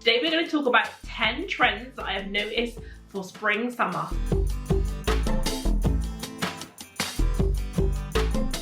Today we're going to talk about 10 trends that I have noticed for spring, summer.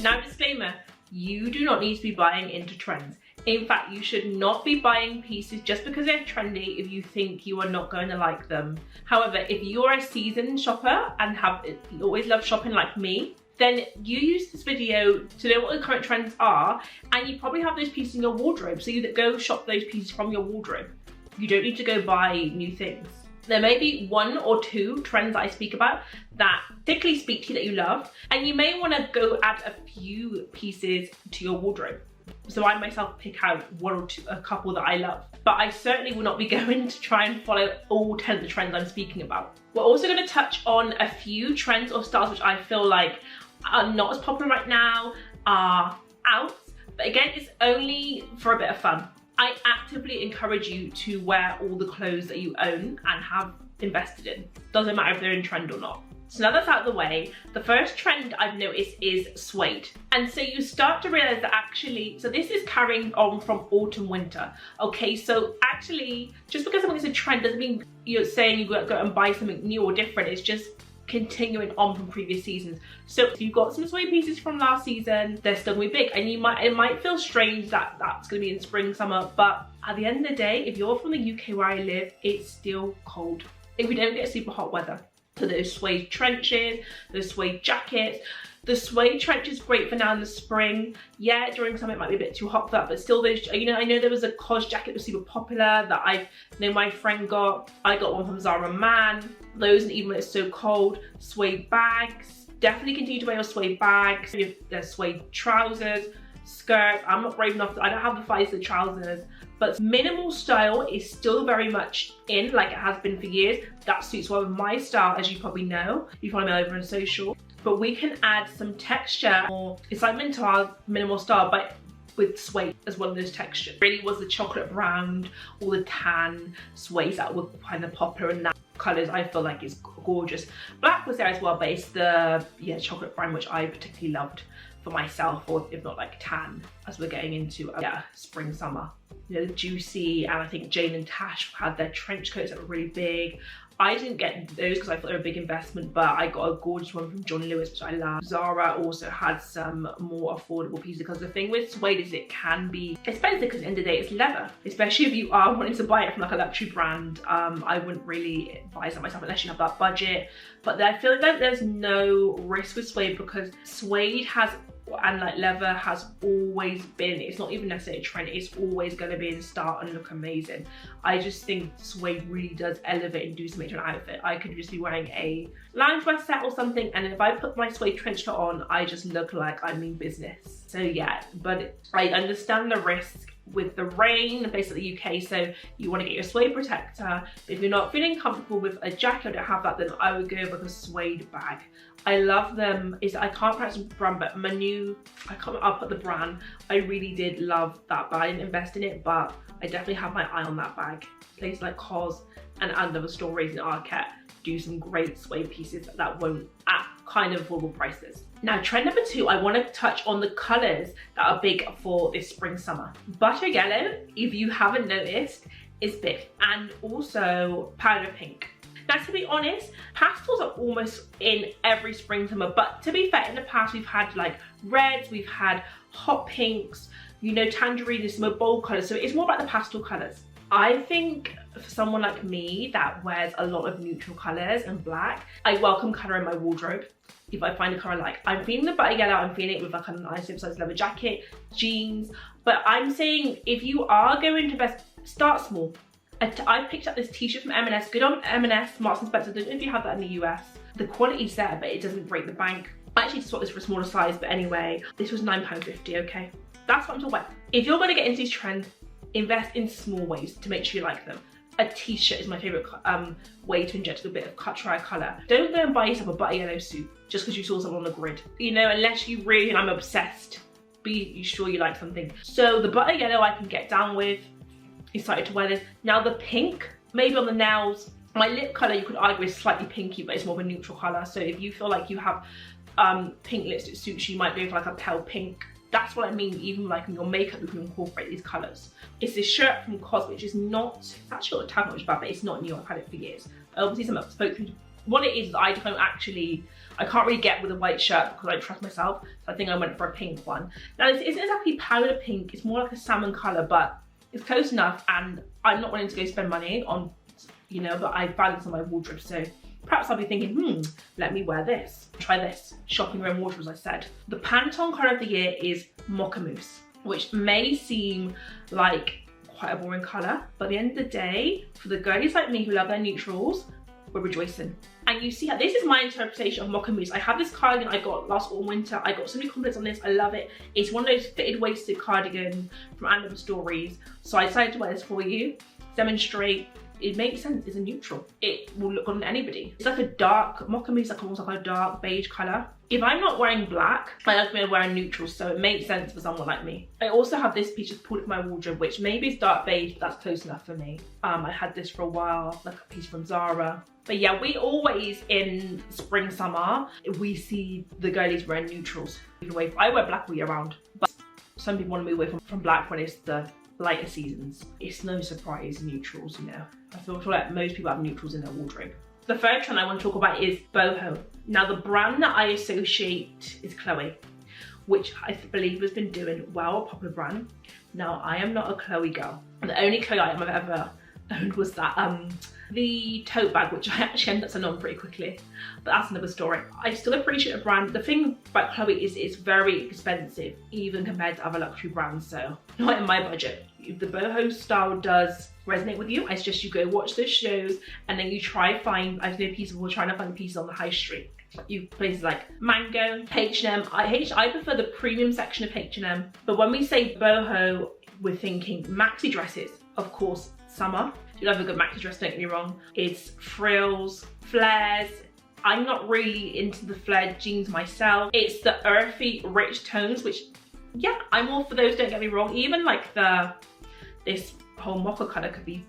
Now disclaimer, you do not need to be buying into trends. In fact, you should not be buying pieces just because they're trendy if you think you are not going to like them. However, if you are a seasoned shopper and have always loved shopping like me, then you use this video to know what the current trends are, and you probably have those pieces in your wardrobe, so you go shop those pieces from your wardrobe. You don't need to go buy new things. There may be one or two trends that I speak about that particularly speak to you that you love, and you may want to go add a few pieces to your wardrobe. So I myself pick out one or two, a couple that I love, but I certainly will not be going to try and follow all 10 of the trends I'm speaking about. We're also going to touch on a few trends or styles which I feel like are not as popular right now, are out, but again, it's only for a bit of fun. I actively encourage you to wear all the clothes that you own and have invested in. Doesn't matter if they're in trend or not. So now that's out of the way, the first trend I've noticed is suede. And so you start to realize that actually, so this is carrying on from autumn, winter. Okay, so actually, just because something's a trend doesn't mean you're saying you go and buy something new or different. It's just continuing on from previous seasons. So if you've got some suede pieces from last season, they're still gonna be big, and it might feel strange that that's gonna be in spring, summer, but at the end of the day, if you're from the UK where I live, it's still cold. If we don't get super hot weather. So those suede trenches, those suede jackets. The suede trench is great for now in the spring. Yeah, during summer it might be a bit too hot for that, but still those, you know, I know there was a cos jacket that was super popular that I know my friend got. I got one from Zara Man. Those, and even when it's so cold, suede bags. Definitely continue to wear your suede bags. There's suede trousers, skirts. I'm not brave enough, I don't have the size of the trousers, but minimal style is still very much in, like it has been for years. That suits well with my style, as you probably know. You follow me over on social. But we can add some texture, or excitement to our minimal style, but with suede as well as those textures. Really was the chocolate brown or the tan suede that were kind of popular, and that colours I feel like is gorgeous. Black was there as well, but it's the chocolate brown which I particularly loved for myself, or if not like tan, as we're getting into spring, summer. You know, Juicy, and I think Jane and Tash had their trench coats that were really big. I didn't get those because I thought they were a big investment, but I got a gorgeous one from John Lewis, which I love. Zara also had some more affordable pieces, because the thing with suede is it can be expensive, because at the end of the day it's leather, especially if you are wanting to buy it from like a luxury brand. I wouldn't really advise that myself unless you have that budget, but I feel like there's no risk with suede, because suede has, and like leather has always been, it's not even necessarily a trend, it's always going to be in style and look amazing. I just think suede really does elevate and do something to an outfit. I could just be wearing a loungewear set or something, and if I put my suede trench coat on, I just look like I mean business. So yeah, but I understand the risk with the rain in places like the UK, so you want to get your suede protector. But if you're not feeling comfortable with a jacket, I don't have that, then I would go with a suede bag. I love them. I can't pronounce the brand, but I'll put the brand. I really did love that bag. I didn't invest in it, but I definitely have my eye on that bag. Places like COS and other stores in Arquette do some great suede pieces that won't at kind of affordable prices. Now, trend number 2, I want to touch on the colours that are big for this spring, summer. Butter yellow, if you haven't noticed, is big, and also powder pink. Now, to be honest, pastels are almost in every spring, summer, but to be fair, in the past we've had like reds, we've had hot pinks, you know, tangerine is some bold colours, so it's more about the pastel colours. I think for someone like me that wears a lot of neutral colours and black, I welcome colour in my wardrobe. If I find a colour I like, I'm feeling the butter yellow, I'm feeling it with like a nice oversized leather jacket, jeans, but I'm saying if you are going to invest, start small. I picked up this t-shirt from M&S, good on M&S, Marks & Spencer. I don't know if you have that in the US. The quality's there, but it doesn't break the bank. I actually just bought this for a smaller size, but anyway, this was £9.50, okay? That's what I'm talking about. If you're gonna get into these trends, invest in small ways to make sure you like them. A t-shirt is my favourite way to inject a bit of try colour. Don't go and buy yourself a butter yellow suit just because you saw someone on the grid. You know, unless you really, and I'm obsessed, be sure you like something. So the butter yellow I can get down with. Excited to wear this. Now the pink, maybe on the nails. My lip colour, you could argue, is slightly pinky, but it's more of a neutral colour. So if you feel like you have pink lipstick suits, you might go for like a pale pink That's what I mean, even like in your makeup, you can incorporate these colors. It's this shirt from COS, which is not, it's actually got a tag on it, but it's not new. I've had it for years. Obviously, someone spoke to me. What it is I can't really get with a white shirt because I don't trust myself. So I think I went for a pink one. Now, this isn't exactly powder pink. It's more like a salmon color, but it's close enough. And I'm not wanting to go spend money on, you know, but I found this on my wardrobe. So perhaps I'll be thinking, let me wear this. Try this. Shopping around wardrobe, as I said. The Pantone colour of the year is Mocha Mousse, which may seem like quite a boring colour, but at the end of the day, for the girlies like me who love their neutrals, we're rejoicing. And you see how this is my interpretation of Mocha Mousse. I have this cardigan I got last autumn winter. I got so many compliments on this. I love it. It's one of those fitted waisted cardigans from Animal Stories. So I decided to wear this for you, demonstrate. It makes sense, it's a neutral. It will look good on anybody. It's like a dark, Mocha Mousse like almost like a dark beige colour. If I'm not wearing black, I like to wear neutrals, so it makes sense for someone like me. I also have this piece just pulled from my wardrobe, which maybe is dark beige, but that's close enough for me. I had this for a while, like a piece from Zara. But yeah, we always in spring, summer, we see the girlies wearing neutrals. I wear black all year round, but some people want to move away from black when it's the lighter seasons. It's no surprise, neutrals, you know. I feel like most people have neutrals in their wardrobe. The third trend I want to talk about is Boho. Now, the brand that I associate is Chloe, which I believe has been doing well, a popular brand. Now, I am not a Chloe girl. The only Chloe item I've ever owned was that the tote bag, which I actually ended up selling on pretty quickly, but that's another story. I still appreciate a brand. The thing about Chloe is it's very expensive, even compared to other luxury brands, so not in my budget. If the boho style does resonate with you, it's just you go watch those shows and then you try find, I know people are trying to find pieces on the high street. You places like Mango, H&M. I prefer the premium section of H&M, but when we say boho, we're thinking maxi dresses, of course, summer. You love a good maxi dress, don't get me wrong. It's frills, flares. I'm not really into the flared jeans myself. It's the earthy, rich tones, which, yeah, I'm all for those, don't get me wrong. Even like this whole mocha color could be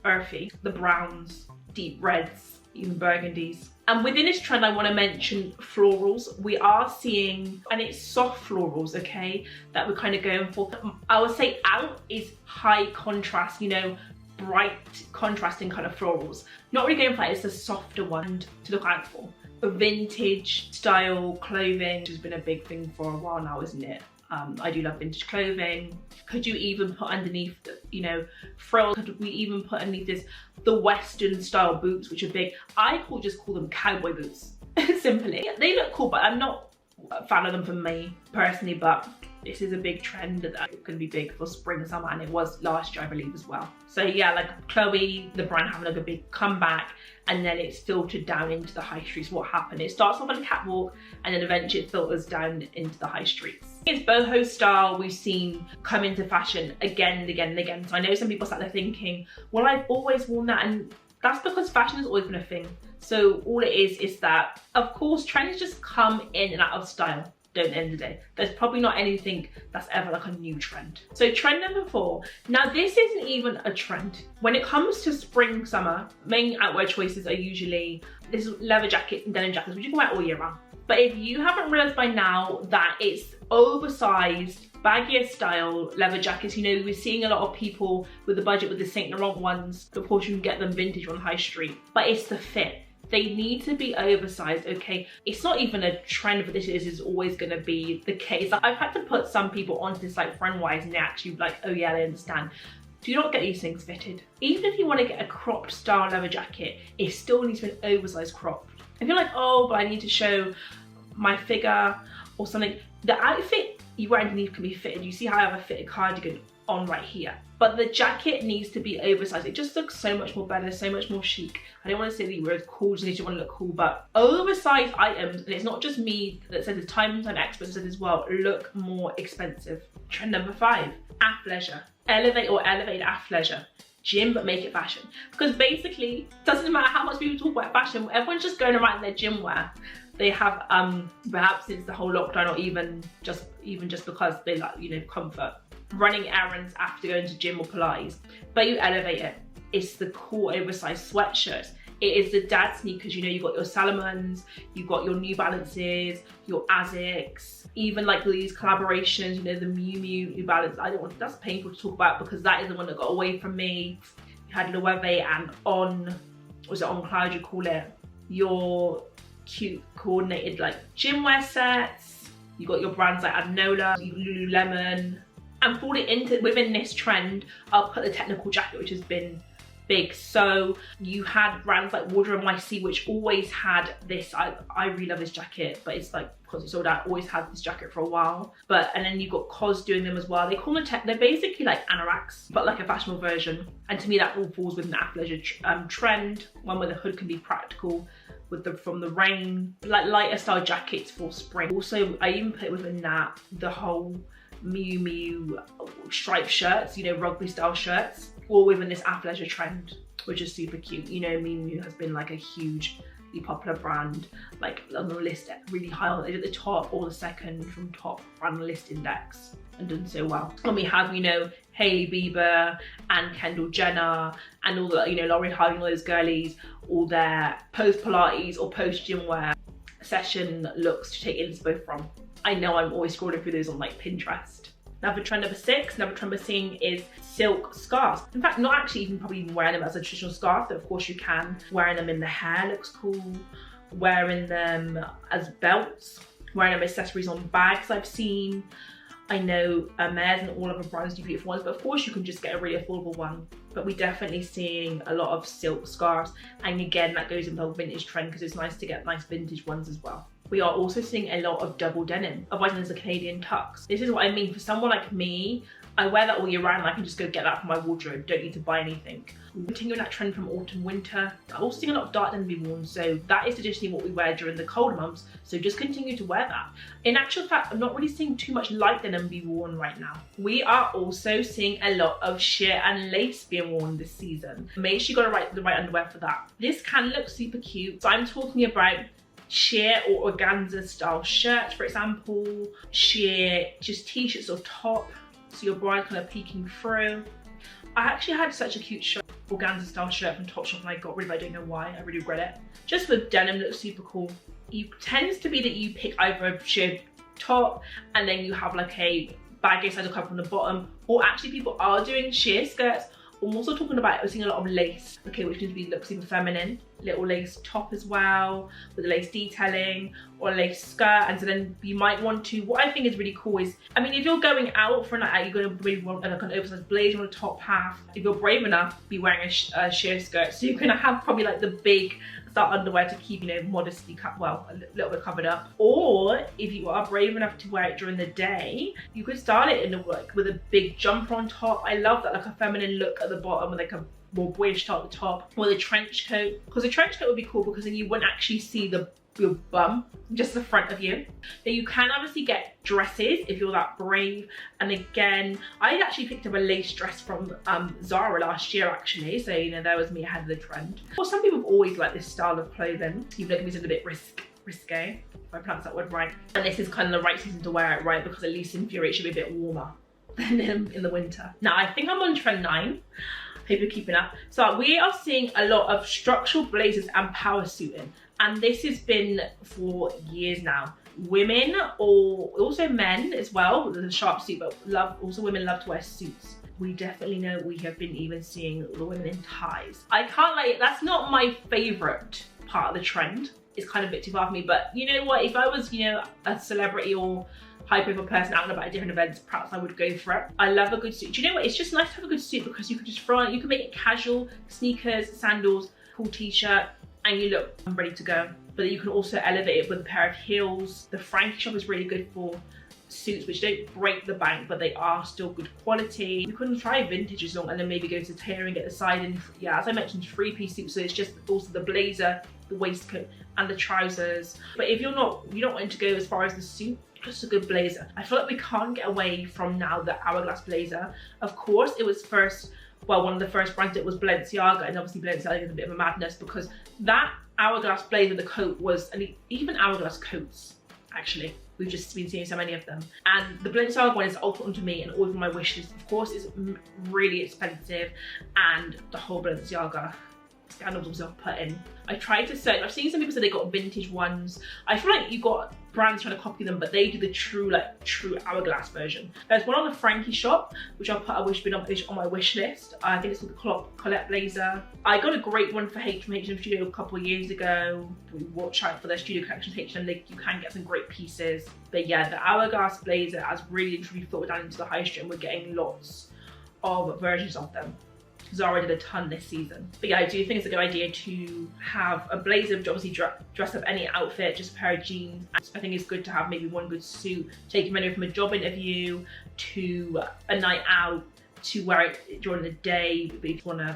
earthy. The browns, deep reds, even burgundies. And within this trend, I want to mention florals. We are seeing, and it's soft florals, okay, that we're kind of going for. I would say out is high contrast, you know, bright contrasting kind of florals. Not really going for it, it's a softer one to look out for. A vintage style clothing has been a big thing for a while now, isn't it? I do love vintage clothing. Could you even put underneath, you know, frills? Could we even put underneath this, the Western style boots, which are big? I just call them cowboy boots, simply. They look cool, but I'm not a fan of them for me personally, but this is a big trend that's going to be big for spring, summer, and it was last year, I believe, as well. So yeah, like Chloe, the brand having like a big comeback, and then it's filtered down into the high streets. What happened? It starts off on a catwalk, and then eventually it filters down into the high streets. It's boho style we've seen come into fashion again and again and again. So I know some people sat there thinking, well, I've always worn that, and that's because fashion has always been a thing. So all it is that, of course, trends just come in and out of style. At the end of the day, there's probably not anything that's ever like a new trend. So trend number 4. Now this isn't even a trend. When it comes to spring, summer, main outwear choices are usually this leather jackets and denim jackets, which you can wear all year round. But if you haven't realized by now that it's oversized, baggier style leather jackets, you know, we're seeing a lot of people with the budget with the Saint Laurent ones. Of course, you can get them vintage on the high street, but it's the fit. They need to be oversized, okay? It's not even a trend, but this is always gonna be the case. I've had to put some people onto this like friend-wise, and they're actually like, oh yeah, they understand. Do not get these things fitted. Even if you wanna get a cropped style leather jacket, it still needs to be an oversized cropped. If you're like, oh, but I need to show my figure or something, the outfit you wear underneath can be fitted. You see how I have a fitted cardigan on right here. But the jacket needs to be oversized. It just looks so much more better, so much more chic. I don't want to say that you wear cool just because you want to look cool, but oversized items, and it's not just me that says this, time experts said as well, look more expensive. Trend number 5, athleisure. Elevate or elevated athleisure. Gym, but make it fashion. Because basically, it doesn't matter how much people talk about fashion, everyone's just going around in their gym wear. They have, perhaps since the whole lockdown, or even just because they like, you know, comfort. Running errands after going to gym or Pilates, but you elevate it. It's the cool oversized sweatshirts. It is the dad sneakers, you know, you've got your Salomons, you've got your New Balances, your Asics, even like these collaborations, you know, the Miu Miu New Balance. I don't want, that's painful to talk about because that is the one that got away from me. You had Loewe and On, was it On Cloud you call it? Your cute coordinated like gym wear sets. You got your brands like Adnola, Lululemon. And pulled it into, within this trend, I'll put the technical jacket, which has been big. So you had brands like Wardrobe YC, which always had this, I really love this jacket, but it's like, because it's sold out, always had this jacket for a while. But, and then you've got COS doing them as well. They call them they're basically like anoraks, but like a fashionable version. And to me, that all falls within the athleisure trend, one where the hood can be practical with the, from the rain, like lighter style jackets for spring. Also, I even put within that the whole Miu Miu striped shirts, you know, rugby style shirts, all within this athleisure trend, which is super cute. You know, Miu Miu has been like a hugely popular brand, like on the list, really high on at the top or the second from top brand list index, and done so well. And we have, you know, Hailey Bieber and Kendall Jenner and all the, you know, L'Oreal having all those girlies, all their post Pilates or post gym wear session looks to take inspo from. I know I'm always scrolling through those on like Pinterest. Now for trend number 6, another trend we're seeing is silk scarves. In fact, not actually probably even wearing them as a traditional scarf, though of course you can. Wearing them in the hair looks cool. Wearing them as belts. Wearing them as accessories on bags I've seen. I know Hermes and all other brands do beautiful ones, but of course you can just get a really affordable one. But we're definitely seeing a lot of silk scarves. And again, that goes into the vintage trend because it's nice to get nice vintage ones as well. We are also seeing a lot of double denim, otherwise known as the Canadian tux. This is what I mean for someone like me. I wear that all year round and I can just go get that from my wardrobe. Don't need to buy anything. Continuing that trend from autumn, winter. I'm also seeing a lot of dark denim be worn, so that is traditionally what we wear during the colder months. So just continue to wear that. In actual fact, I'm not really seeing too much light denim be worn right now. We are also seeing a lot of sheer and lace being worn this season. Make sure you got the right underwear for that. This can look super cute. So I'm talking about sheer or organza style shirts, for example, sheer just t-shirts or top, so your bride kind of peeking through. I actually had such a cute shirt, organza style shirt from Topshop, and I got rid of it. I don't know why, I really regret it. Just with denim, looks super cool. It tends to be that you pick either a sheer top and then you have like a baggy side cup on the bottom, or actually people are doing sheer skirts. I'm also talking about, we're seeing a lot of lace, okay, which needs to be looks even feminine. Little lace top as well, with the lace detailing, or a lace skirt. And so then you might want to, what I think is really cool is, I mean, if you're going out for a night out, you're going to really want like an oversized blazer on the top half. If you're brave enough, be wearing a sheer skirt. So you're gonna have probably like the big style underwear to keep, you know, modestly cut, well, a little bit covered up. Or if you are brave enough to wear it during the day, you could style it in the work with a big jumper on top. I love that, like a feminine look at the bottom with like a more boyish top at the top, or the trench coat, because the trench coat would be cool because then you wouldn't actually see your bum, just the front of you. Now you can obviously get dresses if you're that brave. And again, I actually picked up a lace dress from Zara last year actually, so you know, that was me ahead of the trend. Well, some people have always liked this style of clothing, even though it can be a bit risque, if I pronounce that word right. And this is kind of the right season to wear it, right? Because at least in theory it should be a bit warmer than in the winter. Now I think I'm on trend 9. Hope you're keeping up. So we are seeing a lot of structural blazers and power suiting, and this has been for years now. Women, or also men as well, the sharp suit, but also women love to wear suits. We definitely know we have been even seeing the women in ties. I can't lie, that's not my favorite part of the trend. It's kind of a bit too far for me, but you know what? If I was, you know, a celebrity or high profile person out and about at different events, perhaps I would go for it. I love a good suit. Do you know what? It's just nice to have a good suit because you can just throw on, you can make it casual, sneakers, sandals, cool t-shirt, and you look ready to go. But you can also elevate it with a pair of heels. The Frankie shop is really good for suits which don't break the bank, but they are still good quality. You can try vintage as long, and then maybe go to tailor and get the side and, yeah, as I mentioned, 3-piece suit. So it's just also the blazer, the waistcoat, and the trousers. But if you don't want to go as far as the suit, just a good blazer. I feel like we can't get away from now the hourglass blazer. Of course, it was first, well, one of the first brands it was Balenciaga, and obviously Balenciaga is a bit of a madness because that hourglass blazer, the coat was, and even hourglass coats, actually, we've just been seeing so many of them. And the Balenciaga one is ultimate to me and always on my wish list. Of course, it's really expensive, and the whole Balenciaga scandals was off-putting. I tried to search, I've seen some people say they got vintage ones. I feel like you got brands trying to copy them, but they do the true hourglass version. There's one on the Frankie shop, which I'll put on my wish list. I think it's called the Colette Blazer. I got a great one for H&M Studio a couple of years ago. We watch out for their studio collections, H&M, you can get some great pieces. But yeah, the hourglass blazer has really literally thought down into the high street, and we're getting lots of versions of them. Zara did a ton this season. But yeah, I do think it's a good idea to have a blazer, which obviously dress up any outfit, just a pair of jeans. I think it's good to have maybe one good suit, taking anywhere from a job interview to a night out, to wear it during the day, but you just want to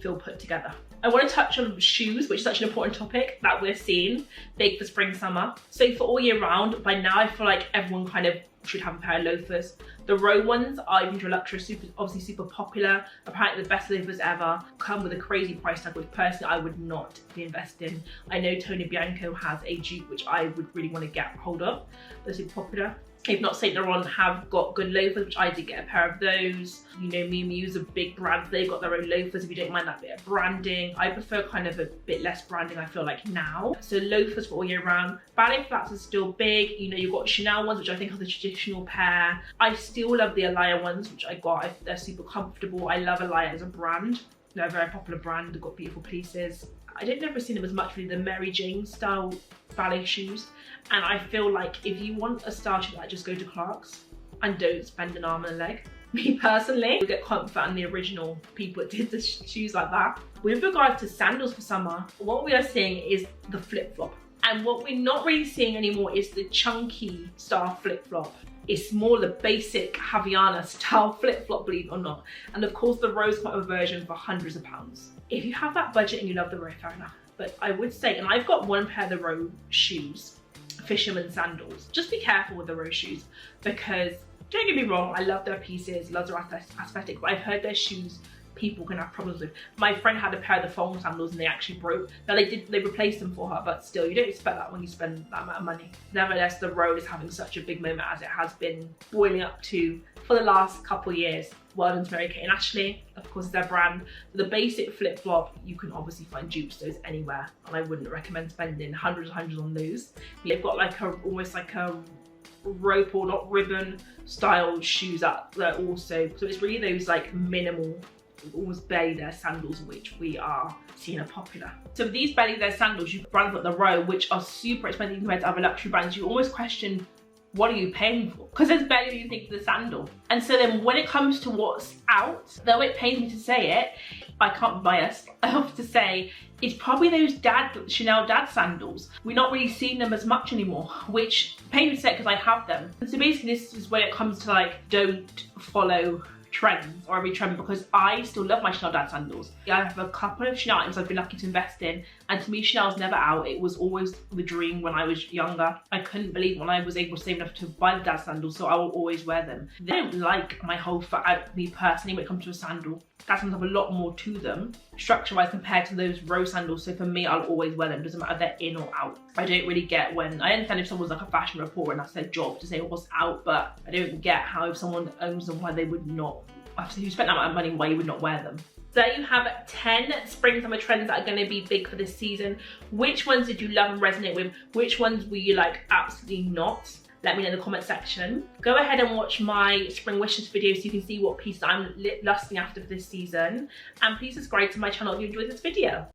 feel put together. I want to touch on shoes, which is such an important topic that we're seeing big for spring, summer. So for all year round, by now I feel like everyone kind of should have a pair of loafers. The Row ones are even to a luxury, obviously super popular. Apparently the best loafers ever, come with a crazy price tag, which personally I would not be investing. I know Tony Bianco has a dupe which I would really want to get hold of. They're super popular. If not, Saint Laurent have got good loafers, which I did get a pair of those. You know, Miu Miu's a big brand, they've got their own loafers if you don't mind that bit of branding. I prefer kind of a bit less branding, I feel like, now. So loafers for all year round. Ballet flats are still big. You know, you've got Chanel ones, which I think are the traditional pair. I still love the Alaïa ones, which I got. They're super comfortable. I love Alaïa as a brand. They're a very popular brand. They've got beautiful pieces. I didn't ever see them as much, really, the Mary Jane style ballet shoes. And I feel like if you want a style shoe, like, just go to Clark's and don't spend an arm and a leg. Me personally, you get comfort and the original people that did the shoes like that. With regards to sandals for summer, what we are seeing is the flip-flop. And what we're not really seeing anymore is the chunky style flip-flop. It's more the basic Havaiana style flip-flop, believe it or not. And of course the rose quarter version for hundreds of pounds. If you have that budget and you love the Row, fair enough. But I would say, and I've got one pair of the Row shoes, fisherman sandals. Just be careful with the Row shoes, because don't get me wrong, I love their pieces, love their aesthetic, but I've heard their shoes people can have problems with. My friend had a pair of the foam sandals and they actually broke. Now they replaced them for her, but still, you don't expect that when you spend that amount of money. Nevertheless, the Row is having such a big moment, as it has been boiling up to for the last couple of years. Well done to Mary Kate and Ashley, of course, their brand. The basic flip-flop, you can obviously find dupes those anywhere, and I wouldn't recommend spending hundreds on those. They've got like almost like a rope or not ribbon style shoes up there also, so it's really those like minimal, almost belly there sandals, which we are seeing are popular. So with these belly there sandals, you've brands like the Row, which are super expensive compared to other luxury brands. You almost question, what are you paying for? Because there's barely anything for the sandal. And so then when it comes to what's out, though it pains me to say it, I can't be biased, I have to say it's probably those Chanel dad sandals. We're not really seeing them as much anymore, which pains me to say because I have them. And so basically this is when it comes to like, don't follow trends or every trend, because I still love my Chanel dad sandals. I have a couple of Chanel items I've been lucky to invest in, and to me Chanel's never out. It was always the dream when I was younger. I couldn't believe when I was able to save enough to buy the dad sandals, so I will always wear them. They don't like my whole foot out, me personally, when it comes to a sandal. Dad sandals have a lot more to them, structure-wise, compared to those Row sandals, so for me I'll always wear them, doesn't matter if they're in or out. I don't really get when, I understand if someone's like a fashion reporter and that's their job to say what's out, but I don't get how if someone owns them, why they would not, after you spent that amount of money, why you would not wear them. There you have 10 spring summer trends that are going to be big for this season. Which ones did you love and resonate with? Which ones were you like, absolutely not? Let me know in the comment section. Go ahead and watch my spring wishes video so you can see what pieces I'm lusting after for this season. And please subscribe to my channel if you enjoyed this video.